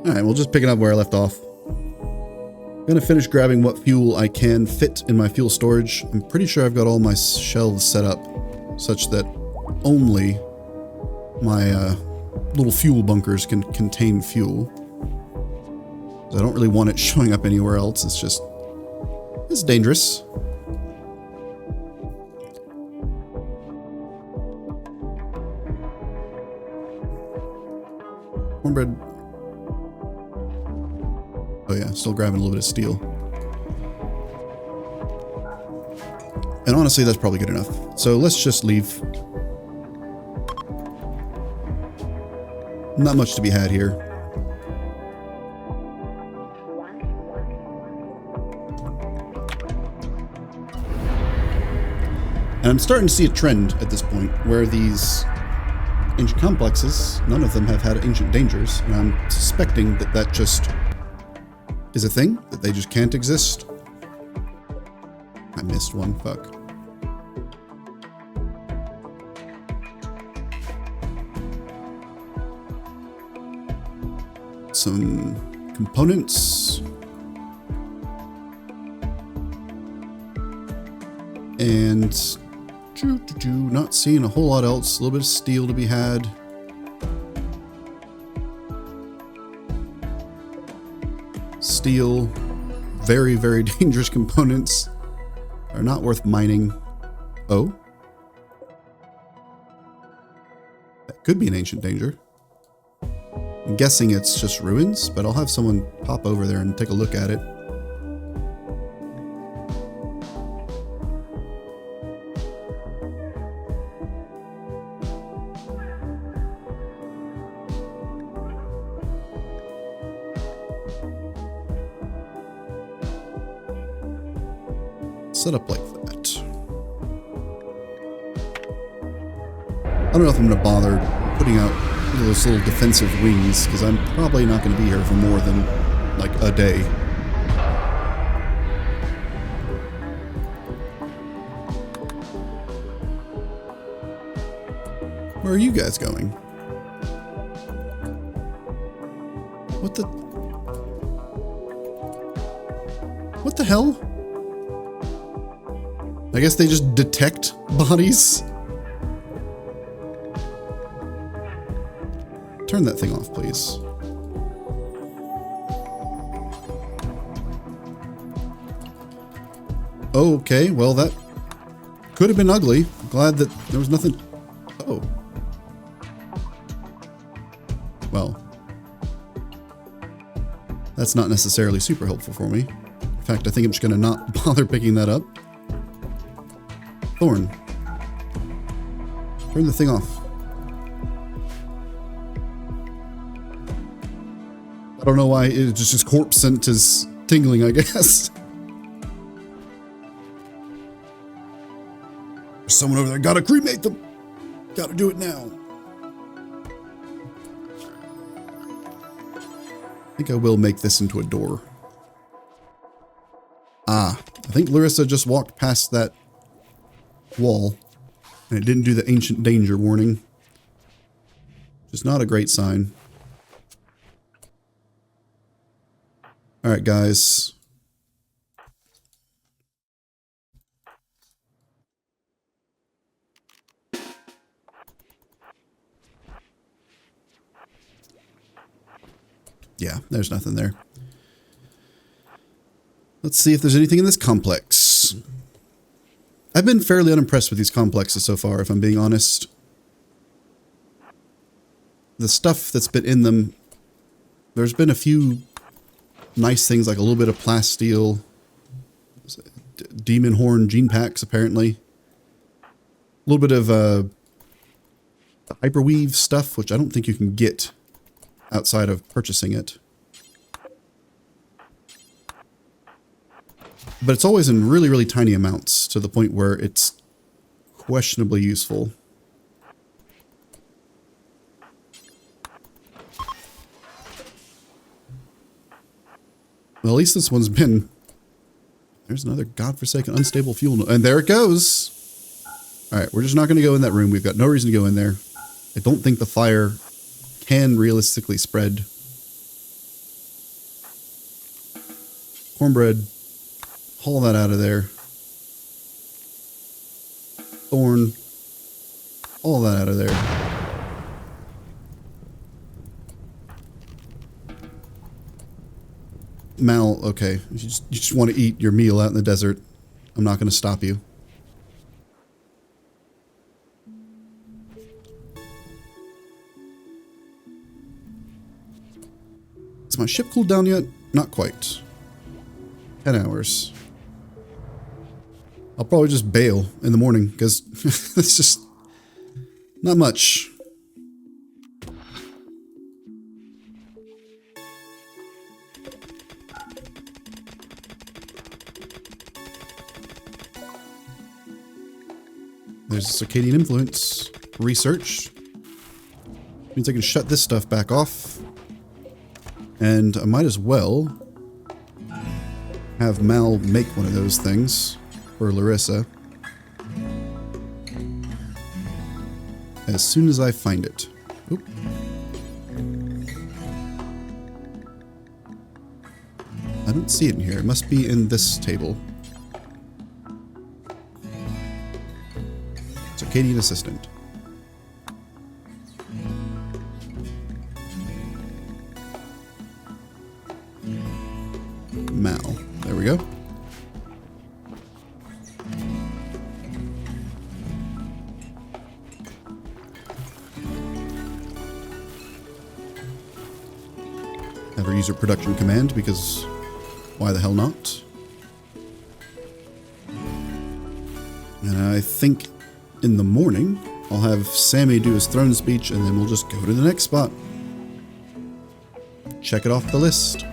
Alright, we'll just pick it up where I left off. Gonna finish grabbing what fuel I can fit in my fuel storage. I'm pretty sure I've got all my shelves set up such that only my little fuel bunkers can contain fuel. I don't really want it showing up anywhere else. It's dangerous. Cornbread. Oh yeah, still grabbing a little bit of steel. And honestly, that's probably good enough. So let's just leave. Not much to be had here. And I'm starting to see a trend at this point where these ancient complexes, none of them have had ancient dangers, and I'm suspecting that that just is a thing, that they just can't exist. I missed one, fuck. Some components. And not seeing a whole lot else. A little bit of steel to be had. Steel, very, very dangerous components are not worth mining. Oh. That could be an ancient danger. I'm guessing it's just ruins, but I'll have someone pop over there and take a look at it. Set up like that. I don't know if I'm going to bother putting out those little defensive wings, because I'm probably not going to be here for more than like a day. Where are you guys going? What the hell? I guess they just detect bodies. Turn that thing off, please. Okay, well that could have been ugly. Glad that there was nothing. Oh. Well. That's not necessarily super helpful for me. In fact, I think I'm just going to not bother picking that up. Thorn. Turn the thing off. I don't know why it just his corpse scent is tingling, I guess. There's someone over there. Gotta cremate them. Gotta do it now. I think I will make this into a door. Ah, I think Larissa just walked past that wall, and it didn't do the ancient danger warning. Just not a great sign. Alright, guys. Yeah, there's nothing there. Let's see if there's anything in this complex. I've been fairly unimpressed with these complexes so far, if I'm being honest. The stuff that's been in them, there's been a few nice things, like a little bit of plasteel, demon horn gene packs, apparently. A little bit of hyperweave stuff, which I don't think you can get outside of purchasing it. But it's always in really, really tiny amounts, to the point where it's questionably useful. Well, at least this one's been... There's another godforsaken unstable fuel. And there it goes! Alright, we're just not going to go in that room. We've got no reason to go in there. I don't think the fire can realistically spread Cornbread. Haul that out of there. Thorn. All that out of there. Mal, okay. You just want to eat your meal out in the desert. I'm not going to stop you. Is my ship cooled down yet? Not quite. 10 hours. I'll probably just bail in the morning, because it's just not much. There's a circadian influence. Research. Means I can shut this stuff back off. And I might as well have Mal make one of those things for Larissa as soon as I find it. Oop. I don't see it in here. It must be in this table. Circadian assistant. Mal. There we go. Have her use her production command, because why the hell not? And I think in the morning I'll have Sammy do his throne speech, and then we'll just go to the next spot. Check it off the list.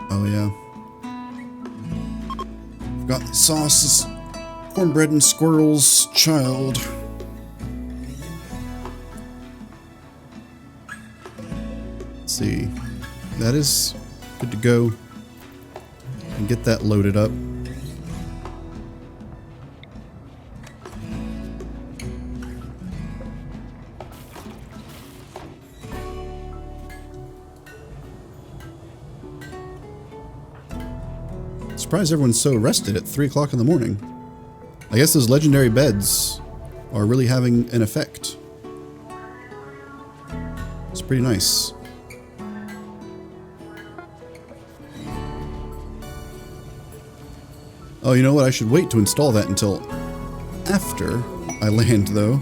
Oh yeah. Forgot the sauce is cornbread and squirrel's child. Let's see. That is good to go. And get that loaded up. Surprised everyone's so rested at 3 o'clock in the morning. I guess those legendary beds are really having an effect. It's pretty nice. Oh, you know what? I should wait to install that until after I land, though.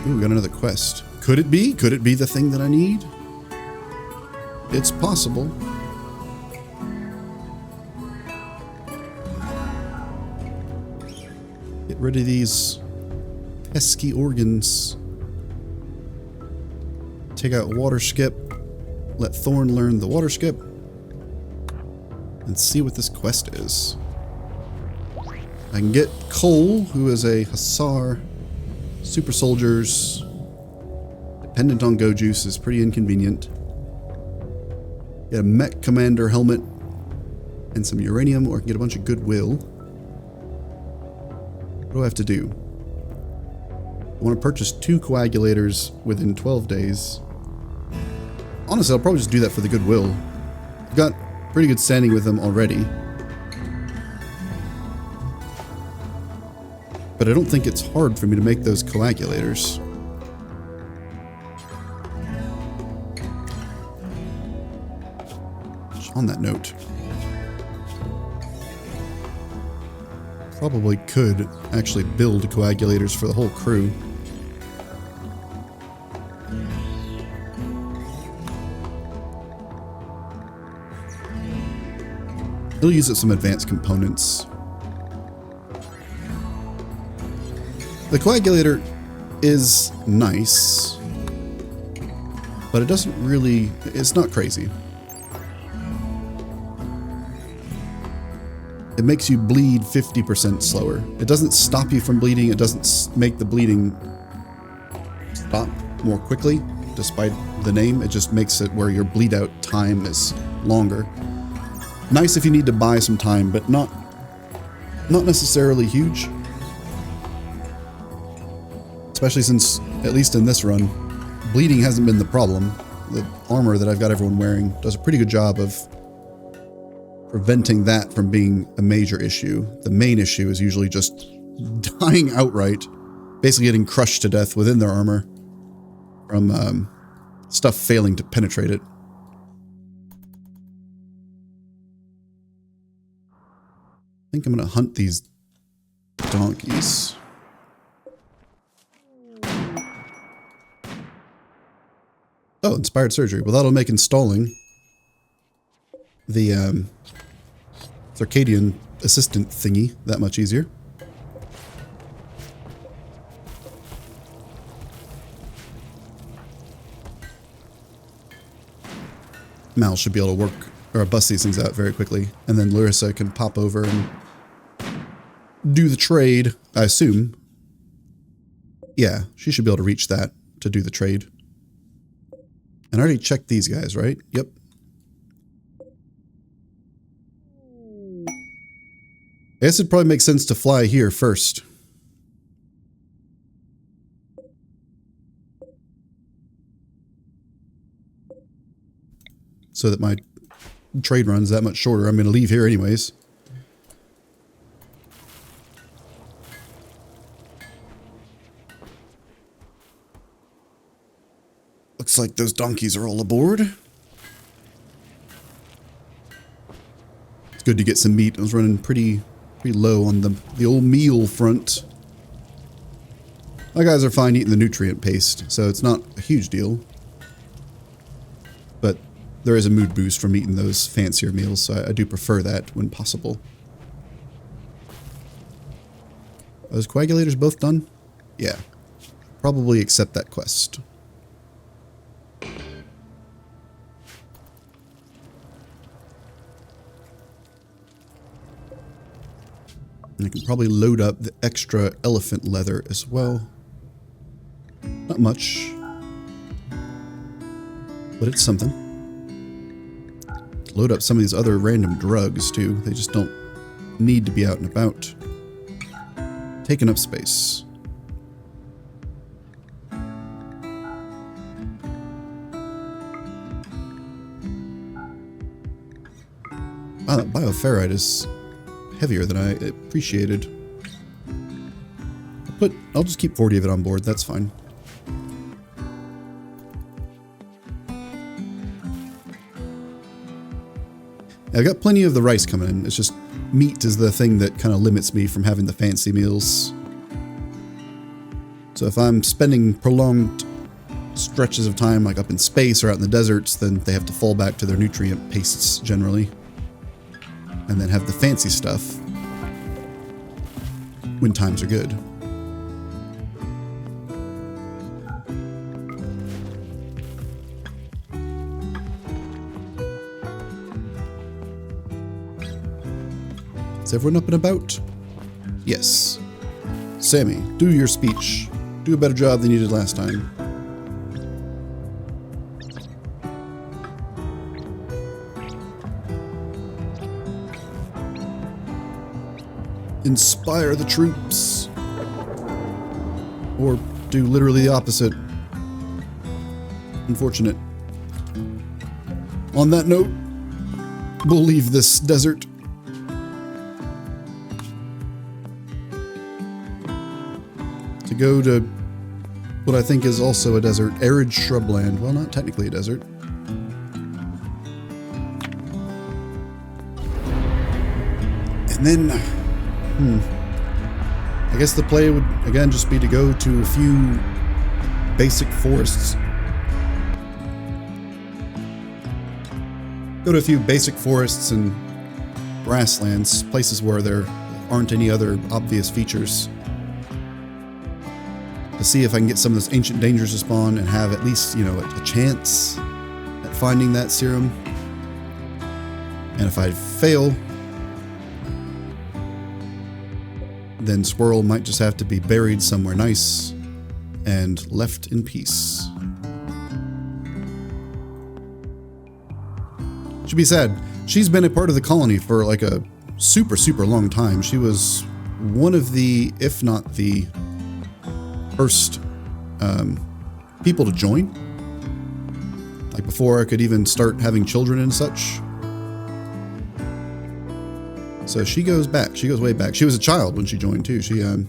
Ooh, we got another quest. Could it be? Could it be the thing that I need? It's possible. Get rid of these pesky organs. Take out water skip. Let Thorn learn the water skip. And see what this quest is. I can get Cole, who is a Hussar. Super soldiers. Dependent on Go Juice is pretty inconvenient. Get a Mech Commander helmet. And some uranium, or I can get a bunch of goodwill. What do I have to do? I want to purchase 2 coagulators within 12 days. Honestly, I'll probably just do that for the goodwill. I've got pretty good standing with them already. But I don't think it's hard for me to make those coagulators. On that note, probably could actually build coagulators for the whole crew. He'll use some advanced components. The coagulator is nice, but it doesn't really, it's not crazy. It makes you bleed 50% slower. It doesn't stop you from bleeding. It doesn't make the bleeding stop more quickly, despite the name. It just makes it where your bleed out time is longer. Nice if you need to buy some time, but not Not necessarily huge. Especially since, at least in this run, bleeding hasn't been the problem. The armor that I've got everyone wearing does a pretty good job of preventing that from being a major issue. The main issue is usually just dying outright, basically getting crushed to death within their armor from stuff failing to penetrate it. I think I'm going to hunt these donkeys. Oh, inspired surgery. Well, that'll make installing the circadian assistant thingy that much easier. Mal should be able to work or bust these things out very quickly, and then Larissa can pop over and do the trade, I assume. Yeah, she should be able to reach that to do the trade. And I already checked these guys, right? Yep. I guess it'd probably make sense to fly here first. So that my trade run's that much shorter. I'm going to leave here anyways. Looks like those donkeys are all aboard. It's good to get some meat. I was running pretty low on the old meal front. My guys are fine eating the nutrient paste, so it's not a huge deal. But there is a mood boost from eating those fancier meals, so I do prefer that when possible. Are those coagulators both done? Yeah. Probably accept that quest. And I can probably load up the extra elephant leather as well. Not much, but it's something. Load up some of these other random drugs too. They just don't need to be out and about. Taking up space. Wow, that bioferrite is heavier than I appreciated. But I'll just keep 40 of it on board, that's fine. Yeah, I've got plenty of the rice coming in. It's just meat is the thing that kind of limits me from having the fancy meals. So if I'm spending prolonged stretches of time like up in space or out in the deserts, then they have to fall back to their nutrient pastes generally. And then have the fancy stuff when times are good. Is everyone up and about? Yes. Sammy, do your speech. Do a better job than you did last time. Inspire the troops. Or do literally the opposite. Unfortunate. On that note, we'll leave this desert. To go to what I think is also a desert, arid shrubland. Well, not technically a desert. And then I guess the play would, again, just be to go to a few basic forests. Go to a few basic forests and grasslands, places where there aren't any other obvious features. To see if I can get some of those ancient dangers to spawn and have at least, you know, a chance at finding that serum. And if I fail, then Squirrel might just have to be buried somewhere nice and left in peace. Should be sad. She's been a part of the colony for like a super, super long time. She was one of the, if not the first people to join. Like before I could even start having children and such. So she goes back. She goes way back. She was a child when she joined too. She was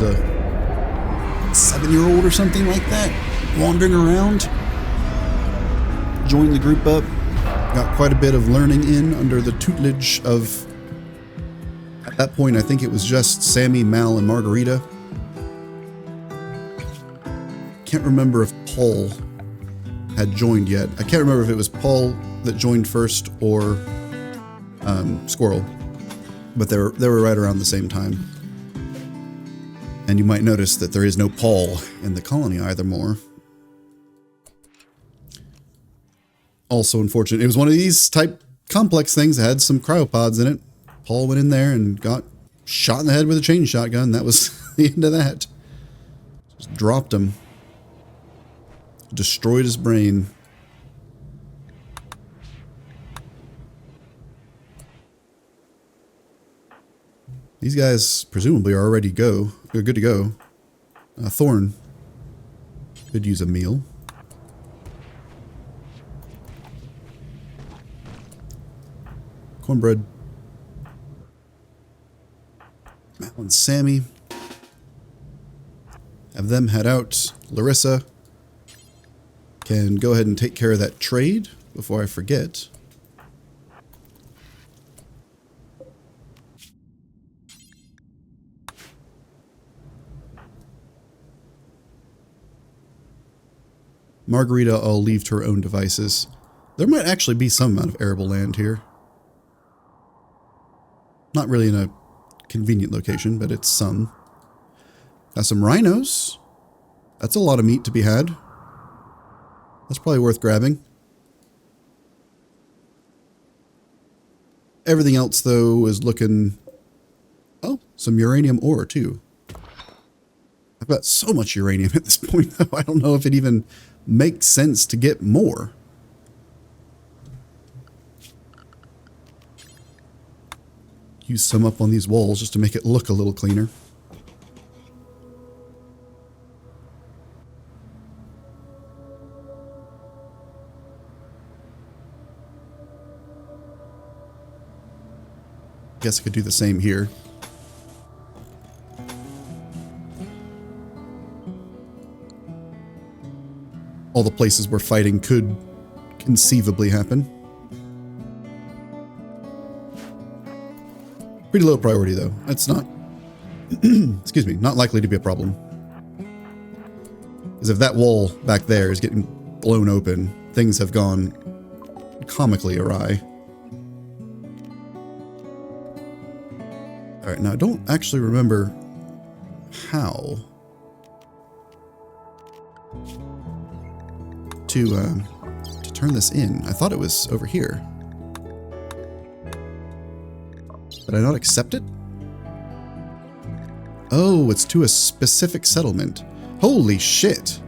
a 7-year-old or something like that, wandering around. Joined the group up. Got quite a bit of learning in under the tutelage of, at that point, I think it was just Sammy, Mal, and Margarita. Can't remember if Paul had joined yet. I can't remember if it was Paul that joined first or Squirrel, but they were right around the same time. And you might notice that there is no Paul in the colony either more. Also unfortunate. It was one of these type complex things that had some cryopods in it. Paul went in there and got shot in the head with a chain shotgun. That was the end of that. Just dropped him. Destroyed his brain. These guys presumably are already good to go. Thorn could use a meal. Cornbread. Mal and Sammy. Have them head out. Larissa can go ahead and take care of that trade before I forget. Margarita, I'll leave to her own devices. There might actually be some amount of arable land here. Not really in a convenient location, but it's some. Got some rhinos. That's a lot of meat to be had. That's probably worth grabbing. Everything else, though, is looking... Oh, some uranium ore, too. I've got so much uranium at this point, though. I don't know if it even makes sense to get more. Use some up on these walls just to make it look a little cleaner. Guess I could do the same here. All the places where fighting could conceivably happen. Pretty low priority though. It's not, excuse me, not likely to be a problem. Because if that wall back there is getting blown open, things have gone comically awry. Alright, now I don't actually remember how to turn this in. I thought it was over here. Did I not accept it? Oh, it's to a specific settlement. Holy shit.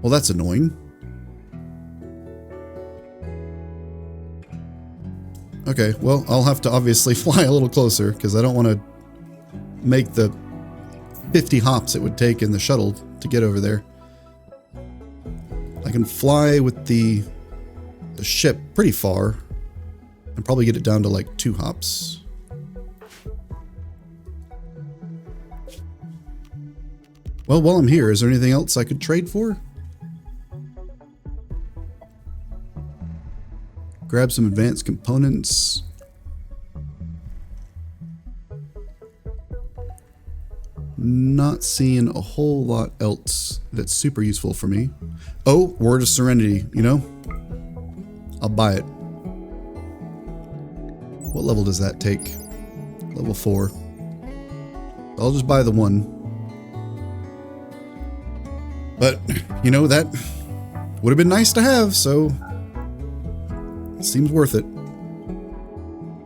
Well, that's annoying. Okay, well, I'll have to obviously fly a little closer because I don't want to make the 50 hops it would take in the shuttle to get over there. I can fly with the ship pretty far and probably get it down to like 2 hops. Well, while I'm here, is there anything else I could trade for? Grab some advanced components. Not seeing a whole lot else that's super useful for me. Oh, Word of Serenity, you know? I'll buy it. What level does that take? Level 4. I'll just buy the one. But, you know, that would have been nice to have, so it seems worth it.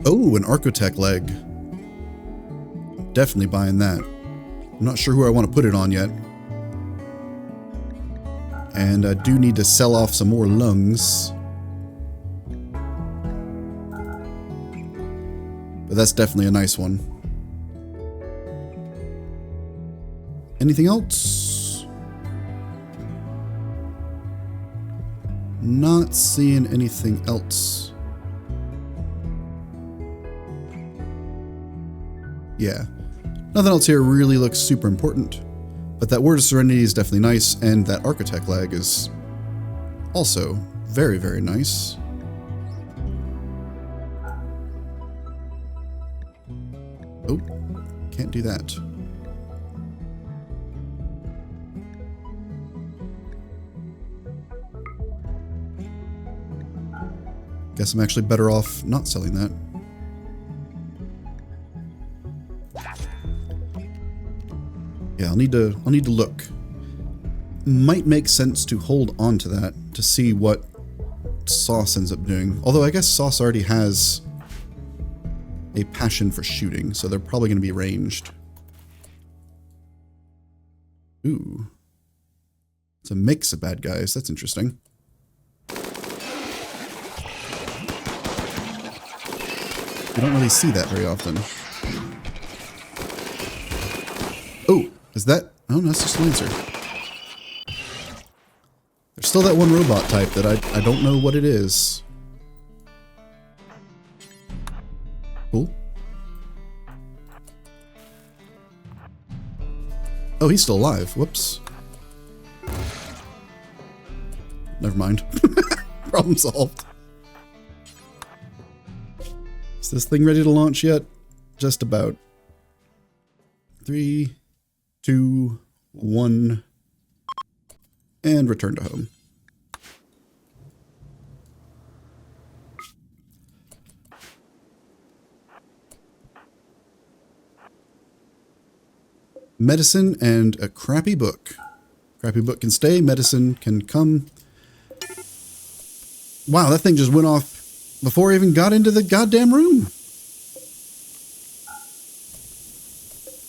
Oh, an Architect leg. Definitely buying that. I'm not sure who I want to put it on yet. And I do need to sell off some more lungs. But that's definitely a nice one. Anything else? Not seeing anything else. Yeah. Nothing else here really looks super important. But that Word of Serenity is definitely nice, and that Architect lag is also very, very nice. Oh, can't do that. Guess I'm actually better off not selling that. Yeah, I'll need to look. Might make sense to hold on to that to see what Sauce ends up doing. Although I guess Sauce already has a passion for shooting, so they're probably going to be ranged. Ooh. It's a mix of bad guys. That's interesting. You don't really see that very often. Oh, is that... Oh, no, that's just Lancer. There's still that one robot type that I don't know what it is. Cool. Oh, he's still alive. Whoops. Never mind. Problem solved. Is this thing ready to launch yet? Just about. 3, 2, 1, and return to home. Medicine and a crappy book. Crappy book can stay, medicine can come. Wow, that thing just went off before I even got into the goddamn room.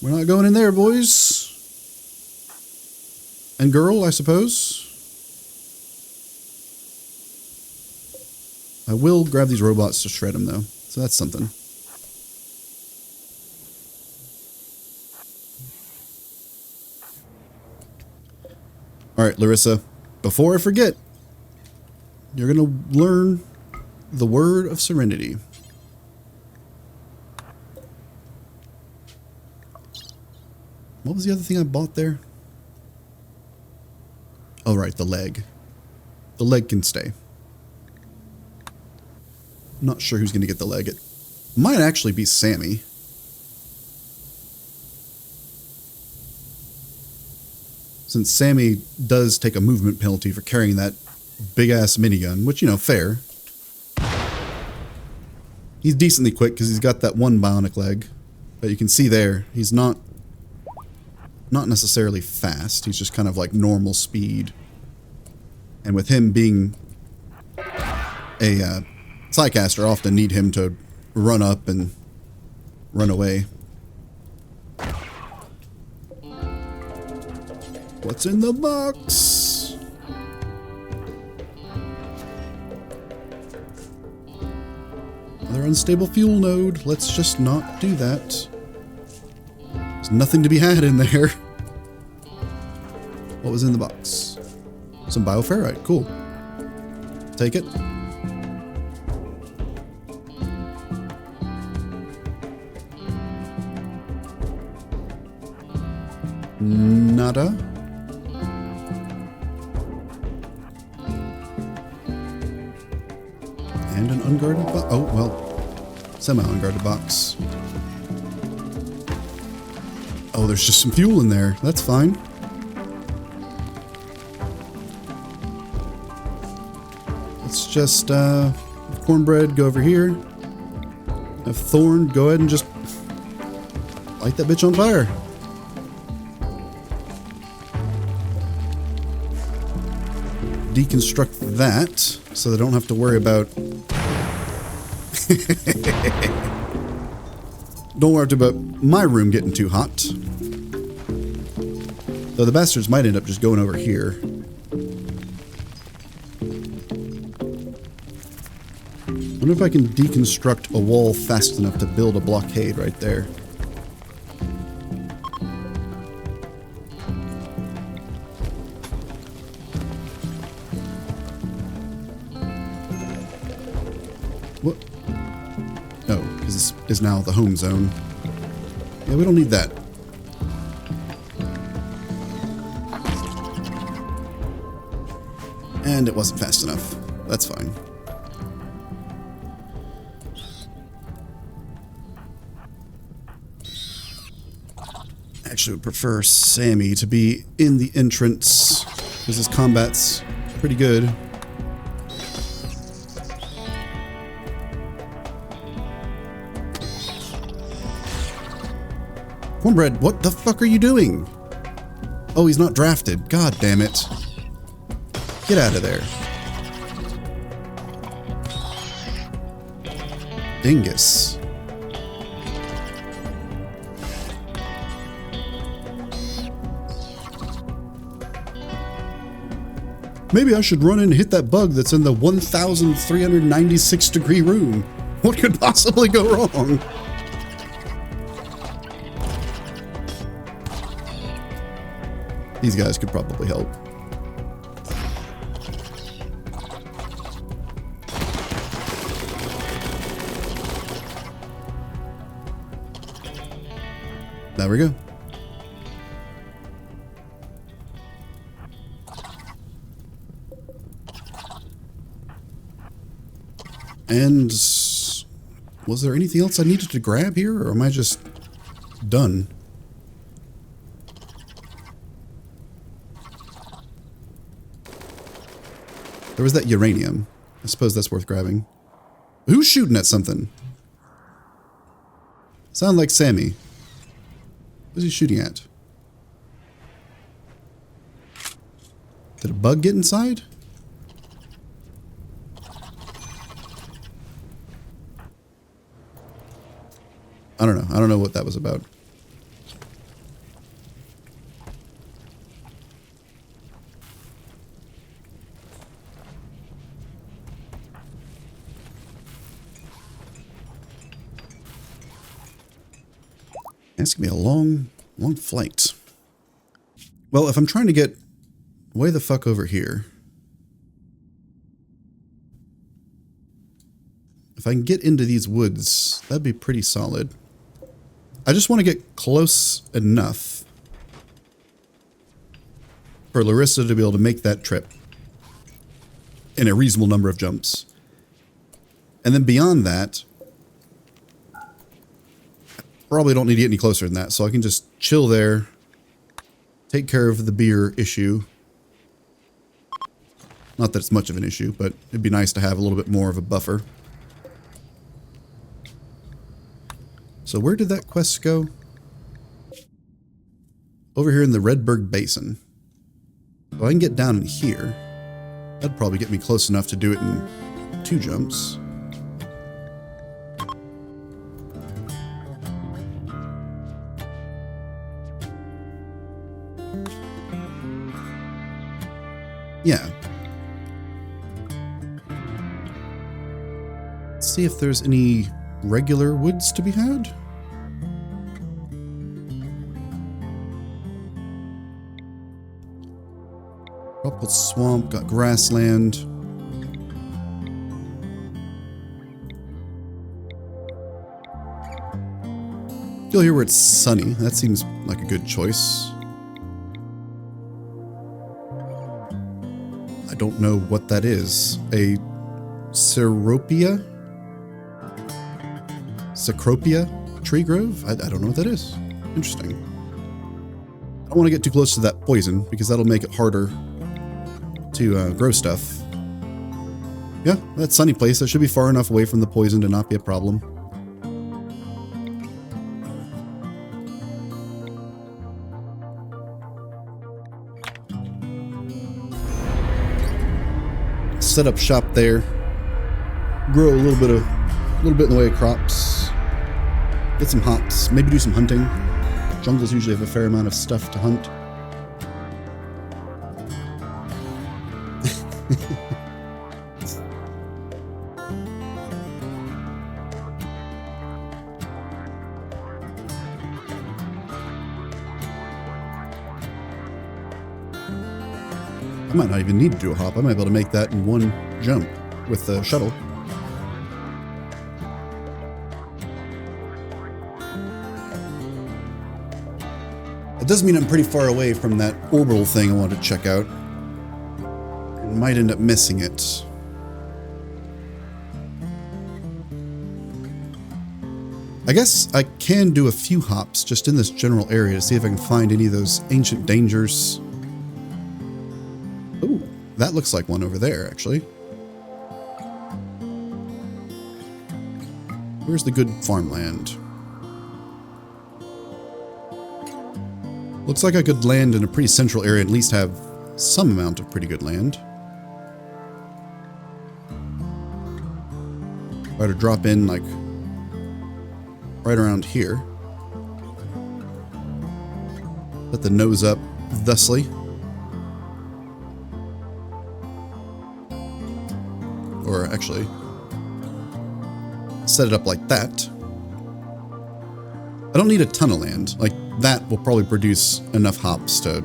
We're not going in there, boys. And girl, I suppose. I will grab these robots to shred them, though. So that's something. Alright, Larissa. Before I forget, you're going to learn the Word of Serenity. What was the other thing I bought there? Oh, right, the leg. The leg can stay. I'm not sure who's going to get the leg. It might actually be Sammy. Since Sammy does take a movement penalty for carrying that big-ass minigun, which, you know, fair. He's decently quick because he's got that one bionic leg. But you can see there, he's not necessarily fast. He's just kind of like normal speed. And with him being a Psycaster, I often need him to run up and run away. What's in the box? Another unstable fuel node. Let's just not do that. There's nothing to be had in there. What was in the box? Some bioferrite. Cool. Take it. Nada. And an unguarded box. Oh, well, semi-unguarded box. Oh, there's just some fuel in there. That's fine. Let's just, cornbread, go over here. Have Thorn, go ahead and just light that bitch on fire. Deconstruct that so they don't have to worry about don't worry about my room getting too hot. Though the bastards might end up just going over here. I wonder if I can deconstruct a wall fast enough to build a blockade right there. What? Oh, because this is now the home zone. Yeah, we don't need that. And it wasn't fast enough. That's fine. Actually would prefer Sammy to be in the entrance because his combat's pretty good. Cornbread, what the fuck are you doing? Oh, he's not drafted. God damn it. Get out of there. Dingus. Maybe I should run in and hit that bug that's in the 1,396 degree room. What could possibly go wrong? These guys could probably help. There we go. And was there anything else I needed to grab here, or am I just done? There was that uranium. I suppose that's worth grabbing. Who's shooting at something? Sound like Sammy. What is he shooting at? Did a bug get inside? I don't know. I don't know what that was about. It's gonna be a long flight. Well, if I'm trying to get way the fuck over here, if I can get into these woods, that'd be pretty solid. I just want to get close enough for Larissa to be able to make that trip in a reasonable number of jumps. And then beyond that, probably don't need to get any closer than that, so I can just chill there, take care of the beer issue. Not that it's much of an issue, but it'd be nice to have a little bit more of a buffer. So where did that quest go? Over here in the Redberg Basin. So I can get down in here. That'd probably get me close enough to do it in 2 jumps. Yeah. Let's see if there's any regular woods to be had. Tropical swamp, got grassland. Go here where it's sunny. That seems like a good choice. I don't know what that is. A Ceropia? Cecropia tree grove? I don't know what that is. Interesting. I don't want to get too close to that poison because that'll make it harder to grow stuff. Yeah, that sunny place. That should be far enough away from the poison to not be a problem. Set up shop there. Grow a little bit in the way of crops. Get some hops. Maybe do some hunting. Jungles usually have a fair amount of stuff to hunt. might not even need to do a hop. I might be able to make that in one jump with the shuttle. It does mean I'm pretty far away from that orbital thing I wanted to check out. I might end up missing it. I guess I can do a few hops just in this general area to see if I can find any of those ancient dangers. Ooh, that looks like one over there, actually. Where's the good farmland? Looks like I could land in a pretty central area and at least have some amount of pretty good land. Try to drop in like right around here. Let the nose up thusly. Or actually, set it up like that. I don't need a ton of land. Like, that will probably produce enough hops to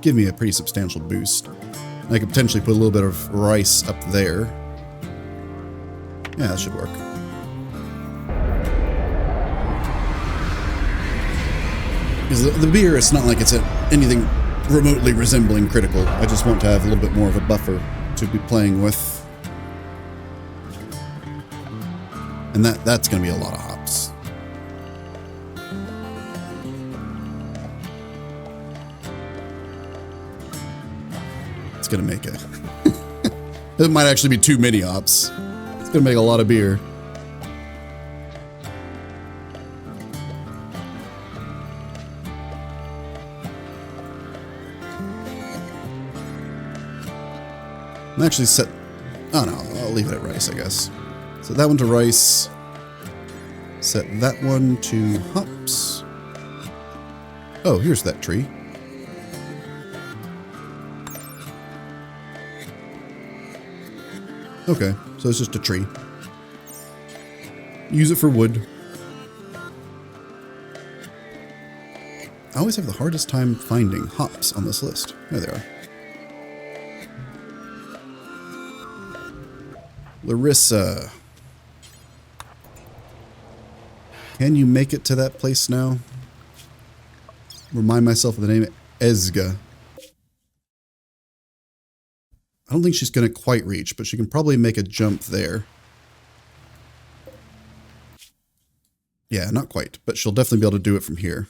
give me a pretty substantial boost. And I could potentially put a little bit of rice up there. Yeah, that should work. Because the beer, it's not like it's anything remotely resembling critical. I just want to have a little bit more of a buffer to be playing with. And that's going to be a lot of hops. It's going to make it. It might actually be too many hops. It's going to make a lot of beer. I'm actually set... Oh no, I'll leave it at rice, I guess. Set that one to rice. Set that one to hops. Oh, here's that tree. Okay, so it's just a tree. Use it for wood. I always have the hardest time finding hops on this list. There they are. Larissa. Can you make it to that place now? Remind myself of the name. Ezga. I don't think she's going to quite reach, but she can probably make a jump there. Yeah, not quite, but she'll definitely be able to do it from here.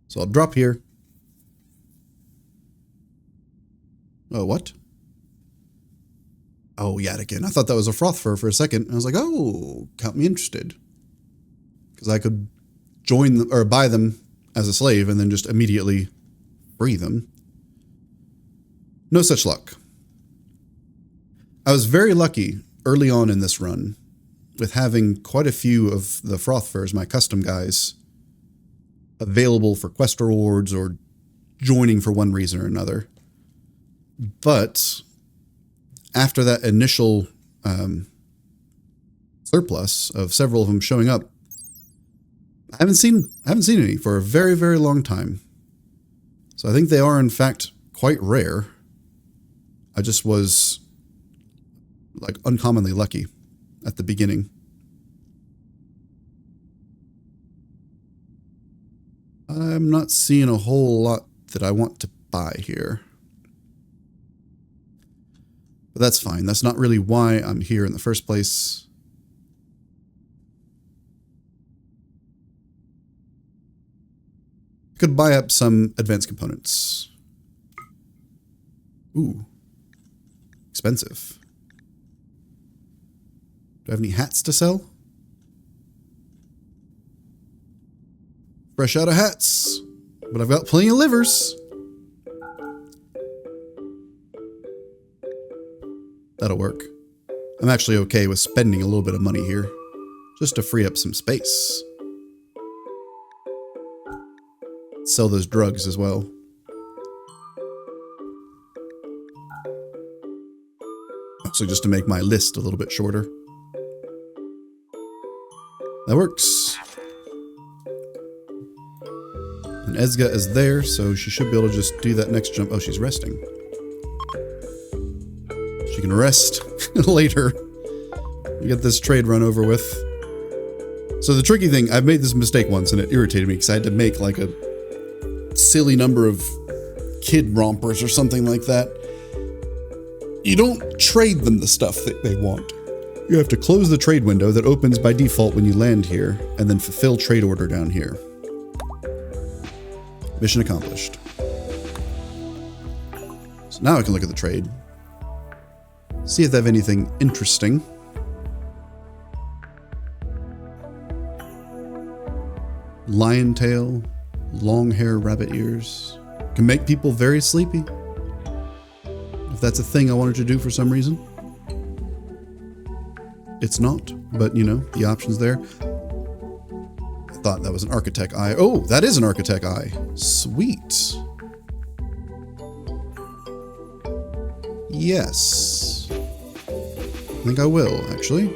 So I'll drop here. Oh, what? Oh, yet again. I thought that was a Frothfur for a second. I was like, oh, count me interested. Because I could join them, or buy them as a slave and then just immediately free them. No such luck. I was very lucky early on in this run with having quite a few of the Frothfurs, my custom guys, available for quest rewards or joining for one reason or another. But after that initial surplus of several of them showing up, I haven't seen any for a very, very long time. So I think they are in fact quite rare. I just was like uncommonly lucky at the beginning. I'm not seeing a whole lot that I want to buy here. But that's fine. That's not really why I'm here in the first place. Could buy up some advanced components. Ooh. Expensive. Do I have any hats to sell? Fresh out of hats. But I've got plenty of livers. That'll work. I'm actually okay with spending a little bit of money here, just to free up some space. Sell those drugs as well. Actually, just to make my list a little bit shorter. That works. And Ezga is there, so she should be able to just do that next jump. Oh, she's resting. She can rest later. We get this trade run over with. So the tricky thing, I've made this mistake once and it irritated me because I had to make like a silly number of kid rompers or something like that. You don't trade them the stuff that they want. You have to close the trade window that opens by default when you land here, and then fulfill trade order down here. Mission accomplished. So now I can look at the trade. See if they have anything interesting. Lion tail, long hair, rabbit ears. Can make people very sleepy. If that's a thing I wanted to do for some reason. It's not, but you know, the option's there. I thought that was an architect eye. Oh, that is an architect eye. Sweet. Yes. I think I will, actually.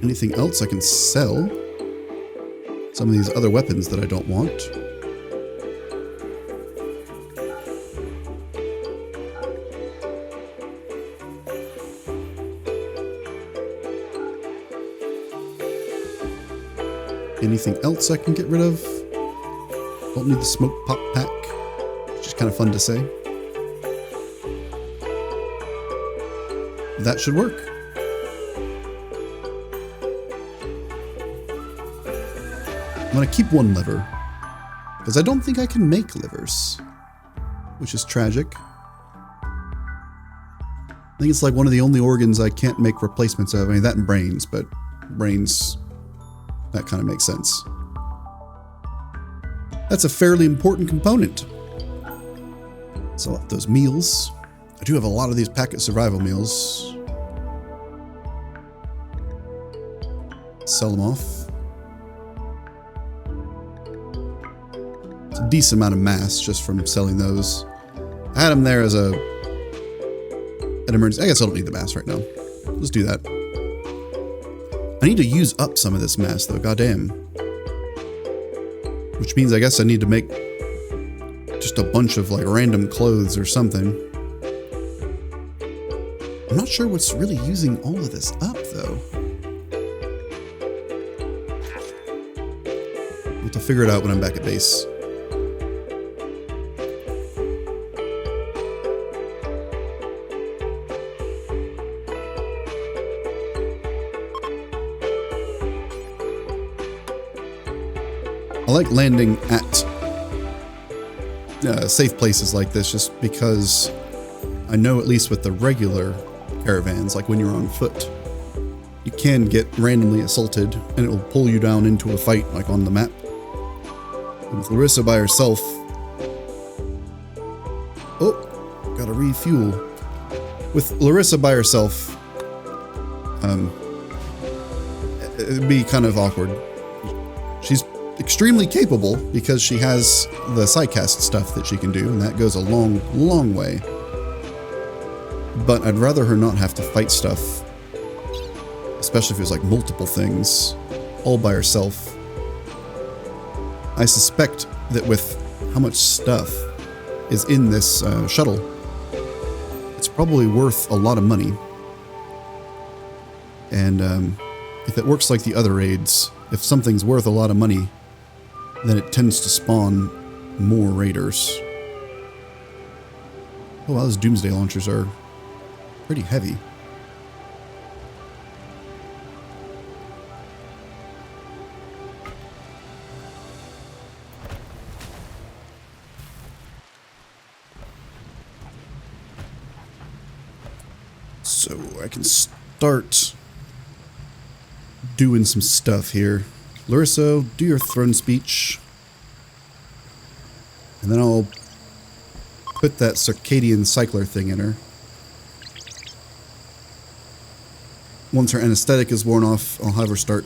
Anything else I can sell? Some of these other weapons that I don't want. Anything else I can get rid of? Don't need the smoke pop pack, which is kind of fun to say. That should work. I'm gonna keep one liver, because I don't think I can make livers, which is tragic. I think it's like one of the only organs I can't make replacements of. I mean, that and brains, but brains, that kind of makes sense. That's a fairly important component. So those meals. I do have a lot of these packet survival meals. Sell them off. It's a decent amount of mass just from selling those. I had them there as an emergency. I guess I don't need the mass right now. Let's do that. I need to use up some of this mass though, goddamn. Which means I guess I need to make just a bunch of like random clothes or something. I'm not sure what's really using all of this up though. I'll have to figure it out when I'm back at base. I like landing at safe places like this just because I know at least with the regular caravans, like when you're on foot, you can get randomly assaulted and it will pull you down into a fight like on the map. And with Larissa by herself... Oh, gotta refuel. With Larissa by herself, it'd be kind of awkward. She's extremely capable because she has the sidecast stuff that she can do, and that goes a long, long way. But I'd rather her not have to fight stuff, especially if it was like multiple things, all by herself. I suspect that with how much stuff is in this shuttle, it's probably worth a lot of money. And if it works like the other raids, if something's worth a lot of money, then it tends to spawn more raiders. Oh wow, those Doomsday launchers are pretty heavy. So I can start doing some stuff here. Larissa, do your throne speech. And then I'll put that circadian cycler thing in her. Once her anesthetic is worn off, I'll have her start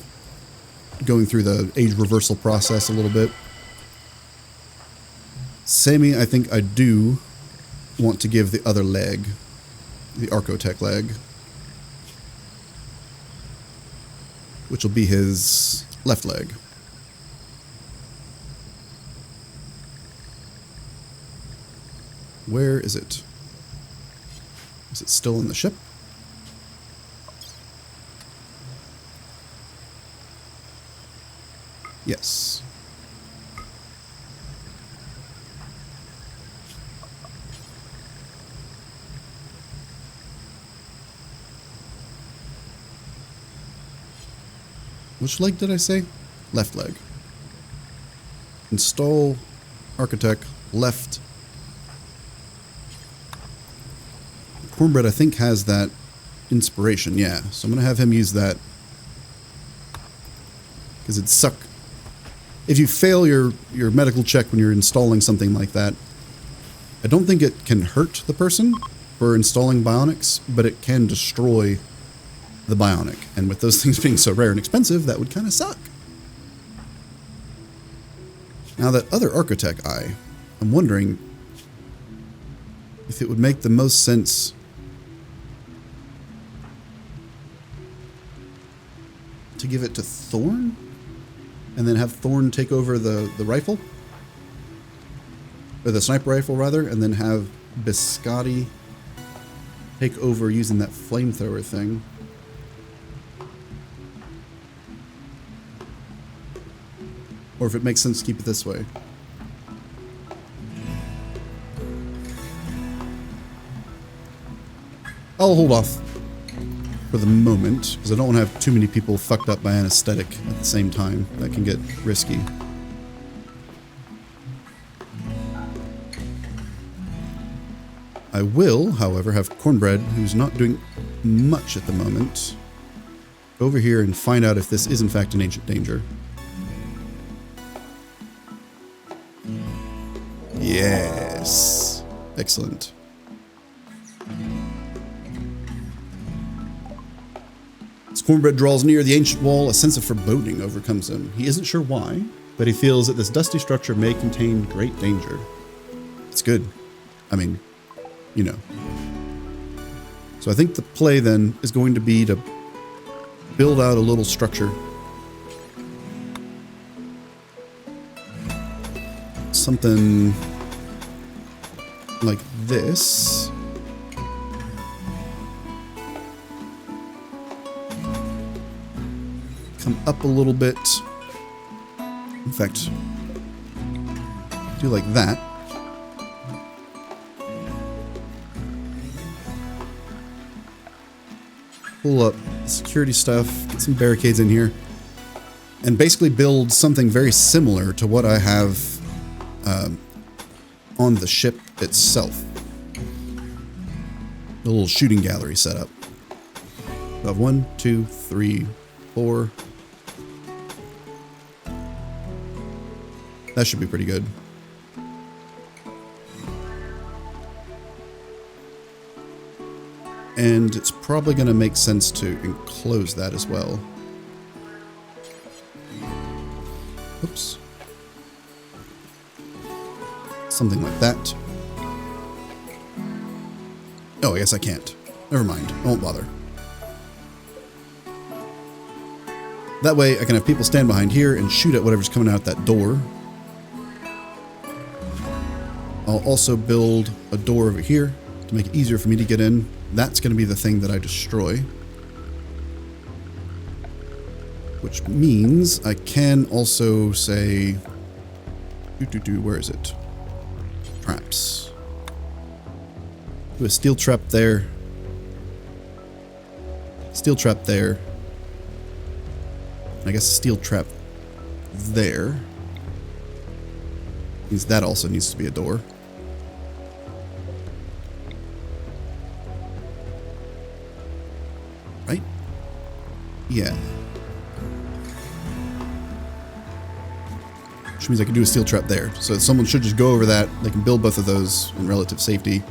going through the age reversal process a little bit. Sammy, I think I do want to give the other leg, the Archotech leg. which will be his left leg. Where is it? Is it still in the ship? Yes. Which leg did I say? Left leg. Install architect left. Cornbread, I think, has that inspiration, yeah. So I'm going to have him use that. Because it'd suck. If you fail your medical check when you're installing something like that, I don't think it can hurt the person for installing bionics, but it can destroy the bionic. And with those things being so rare and expensive, that would kind of suck. Now that other architect eye, I'm wondering if it would make the most sense to give it to Thorn and then have Thorn take over the rifle, or the sniper rifle rather, and then have Biscotti take over using that flamethrower thing. Or if it makes sense to keep it this way. I'll hold off for the moment, because I don't want to have too many people fucked up by anesthetic at the same time. That can get risky. I will, however, have Cornbread, who's not doing much at the moment, go over here and find out if this is in fact an ancient danger. Yes. Excellent. As Cornbread draws near the ancient wall, a sense of foreboding overcomes him. He isn't sure why, but he feels that this dusty structure may contain great danger. It's good. I mean, you know. So I think the play then is going to be to build out a little structure. Something like this. Come up a little bit. In fact, do like that. Pull up security stuff, get some barricades in here, and basically build something very similar to what I have on the ship itself. A little shooting gallery set up. We have 1, 2, 3, 4. That should be pretty good. And it's probably going to make sense to enclose that as well. Oops. Something like that. Oh, I guess I can't. Never mind. I won't bother. That way I can have people stand behind here and shoot at whatever's coming out that door. I'll also build a door over here to make it easier for me to get in. That's going to be the thing that I destroy. Which means I can also say... where is it? Traps. Do a steel trap there. Steel trap there. I guess a steel trap there. Means that also needs to be a door. Right? Yeah. Which means I can do a steel trap there. So someone should just go over that. They can build both of those in relative safety.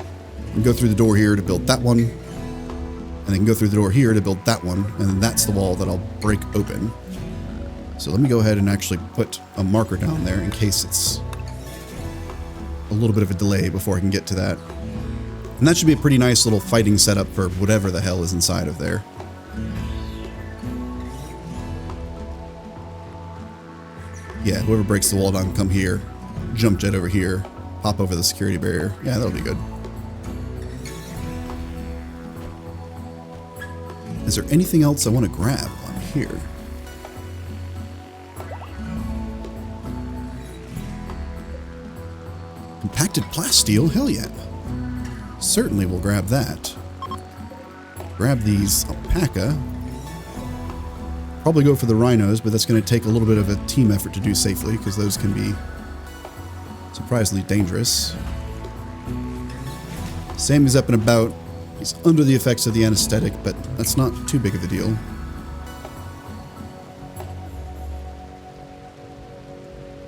And go through the door here to build that one. And they can go through the door here to build that one. And then that's the wall that I'll break open. So let me go ahead and actually put a marker down there in case it's a little bit of a delay before I can get to that. And that should be a pretty nice little fighting setup for whatever the hell is inside of there. Yeah, whoever breaks the wall down, come here. Jump jet over here. Hop over the security barrier. Yeah, that'll be good. Is there anything else I want to grab on here? Compacted plasteel? Hell yeah. Certainly we'll grab that. Grab these alpaca. Probably go for the rhinos, but that's going to take a little bit of a team effort to do safely, because those can be surprisingly dangerous. Sammy's up and about. He's under the effects of the anesthetic, but that's not too big of a deal.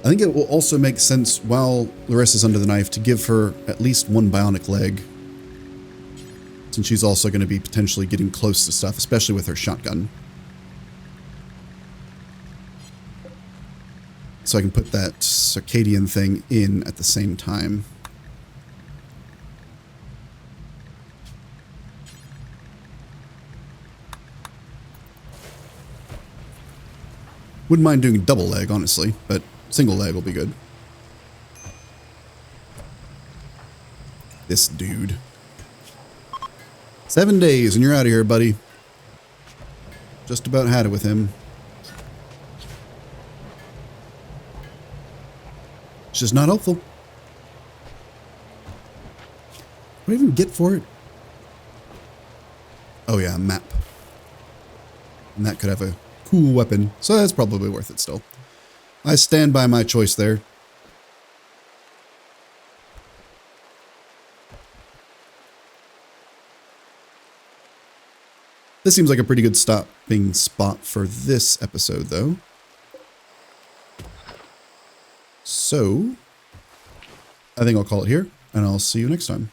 I think it will also make sense, while Larissa's under the knife, to give her at least one bionic leg, since she's also going to be potentially getting close to stuff, especially with her shotgun. So I can put that circadian thing in at the same time. Wouldn't mind doing a double leg, honestly, but single leg will be good. This dude. 7 days and you're out of here, buddy. Just about had it with him. It's just not helpful. What do I even get for it? Oh yeah, a map. And that could have a cool weapon, so that's probably worth it still. I stand by my choice there. This seems like a pretty good stopping spot for this episode, though. So, I think I'll call it here, and I'll see you next time.